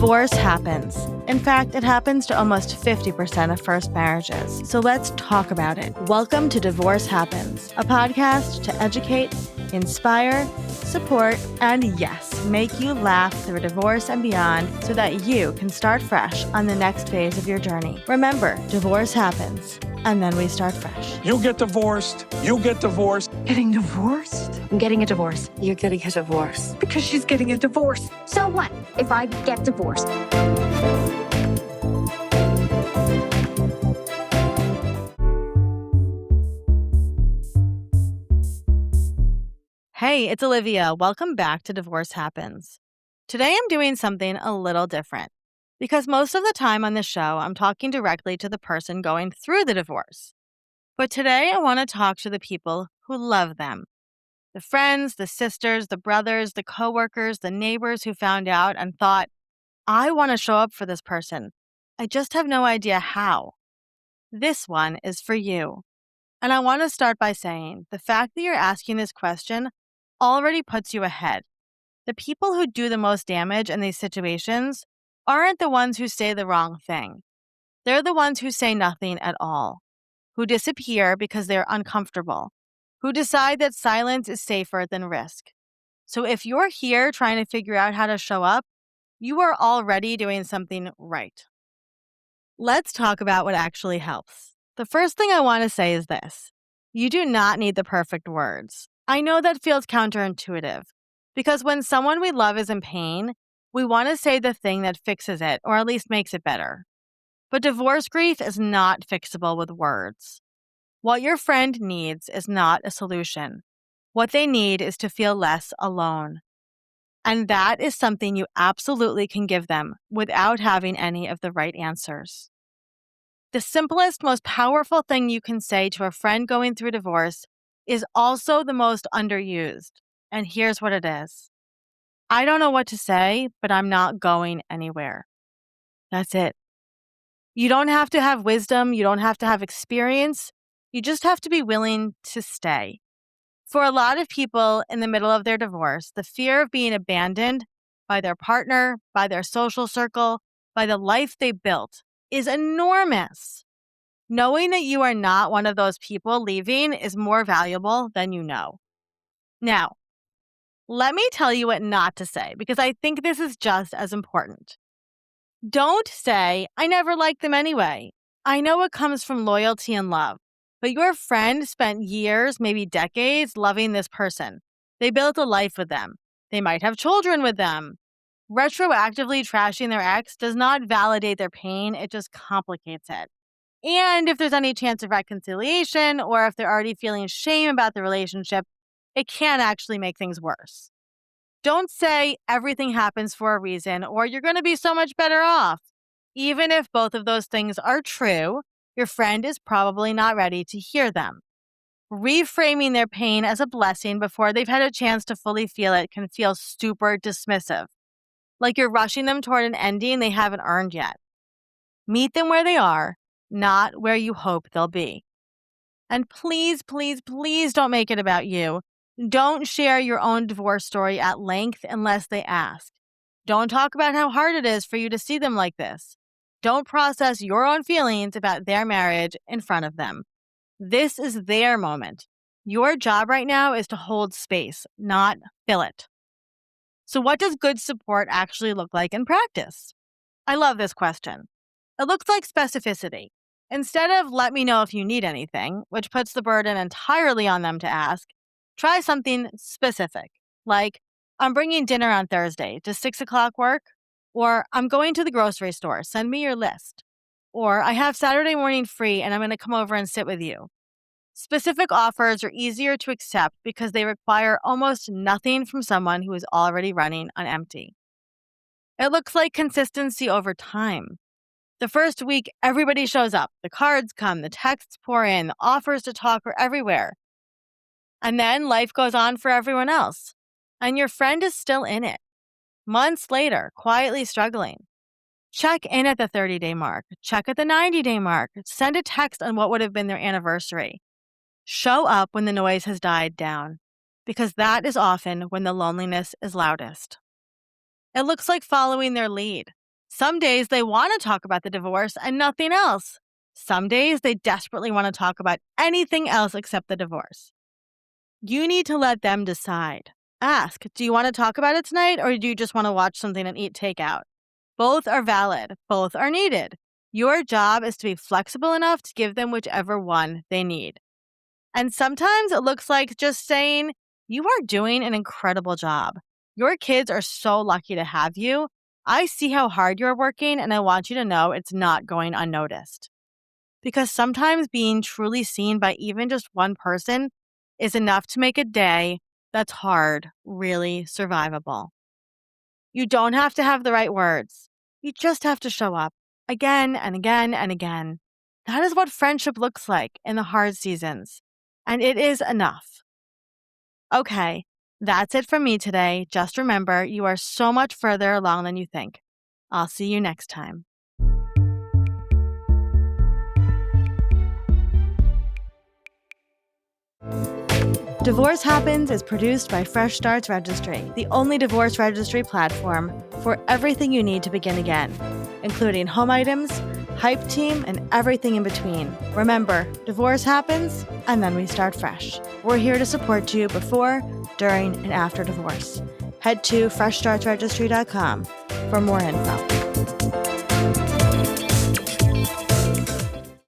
Divorce happens. In fact, it happens to almost 50% of first marriages. So let's talk about it. Welcome to Divorce Happens, a podcast to educate, inspire, support, and yes, make you laugh through divorce and beyond so that you can start fresh on the next phase of your journey. Remember, divorce happens, and then we start fresh. You get divorced. You get divorced. Getting divorced? I'm getting a divorce. You're getting a divorce. Because she's getting a divorce. So what if I get divorced? Hey, it's Olivia. Welcome back to Divorce Happens. Today I'm doing something a little different because most of the time on the show, I'm talking directly to the person going through the divorce. But today I want to talk to the people who love them. The friends, the sisters, the brothers, the coworkers, the neighbors who found out and thought, I want to show up for this person. I just have no idea how. This one is for you. And I want to start by saying the fact that you're asking this question already puts you ahead. The people who do the most damage in these situations aren't the ones who say the wrong thing. They're the ones who say nothing at all, who disappear because they're uncomfortable, who decide that silence is safer than risk. So if you're here trying to figure out how to show up, you are already doing something right. Let's talk about what actually helps. The first thing I want to say is this. You do not need the perfect words. I know that feels counterintuitive because when someone we love is in pain, we want to say the thing that fixes it or at least makes it better. But divorce grief is not fixable with words. What your friend needs is not a solution. What they need is to feel less alone. And that is something you absolutely can give them without having any of the right answers. The simplest, most powerful thing you can say to a friend going through divorce is also the most underused. And here's what it is. I don't know what to say, but I'm not going anywhere. That's it. You don't have to have wisdom. You don't have to have experience. You just have to be willing to stay. For a lot of people in the middle of their divorce, the fear of being abandoned by their partner, by their social circle, by the life they built is enormous. Knowing that you are not one of those people leaving is more valuable than you know. Now, let me tell you what not to say, because I think this is just as important. Don't say, I never liked them anyway. I know it comes from loyalty and love, but your friend spent years, maybe decades, loving this person. They built a life with them. They might have children with them. Retroactively trashing their ex does not validate their pain, it just complicates it. And if there's any chance of reconciliation, or if they're already feeling shame about the relationship, it can actually make things worse. Don't say everything happens for a reason, or you're going to be so much better off. Even if both of those things are true, your friend is probably not ready to hear them. Reframing their pain as a blessing before they've had a chance to fully feel it can feel super dismissive. Like you're rushing them toward an ending they haven't earned yet. Meet them where they are, not where you hope they'll be. And please, please, please don't make it about you. Don't share your own divorce story at length unless they ask. Don't talk about how hard it is for you to see them like this. Don't process your own feelings about their marriage in front of them. This is their moment. Your job right now is to hold space, not fill it. So what does good support actually look like in practice? I love this question. It looks like specificity. Instead of let me know if you need anything, which puts the burden entirely on them to ask, try something specific, like I'm bringing dinner on Thursday. Does 6 o'clock work? Or I'm going to the grocery store. Send me your list. Or I have Saturday morning free and I'm going to come over and sit with you. Specific offers are easier to accept because they require almost nothing from someone who is already running on empty. It looks like consistency over time. The first week, everybody shows up. The cards come, the texts pour in, the offers to talk are everywhere. And then life goes on for everyone else. And your friend is still in it. Months later, quietly struggling. Check in at the 30-day mark. Check at the 90-day mark. Send a text on what would have been their anniversary. Show up when the noise has died down, because that is often when the loneliness is loudest. It looks like following their lead. Some days they want to talk about the divorce and nothing else. Some days they desperately want to talk about anything else except the divorce. You need to let them decide. Ask, do you want to talk about it tonight or do you just want to watch something and eat takeout? Both are valid. Both are needed. Your job is to be flexible enough to give them whichever one they need. And sometimes it looks like just saying, you are doing an incredible job. Your kids are so lucky to have you. I see how hard you're working, and I want you to know it's not going unnoticed. Because sometimes being truly seen by even just one person is enough to make a day that's hard really survivable. You don't have to have the right words. You just have to show up again and again and again. That is what friendship looks like in the hard seasons. And it is enough. Okay, that's it from me today. Just remember, you are so much further along than you think. I'll see you next time. Divorce Happens is produced by Fresh Starts Registry, the only divorce registry platform for everything you need to begin again, including home items, hype team, and everything in between. Remember, divorce happens, and then we start fresh. We're here to support you before, during, and after divorce. Head to freshstartsregistry.com for more info.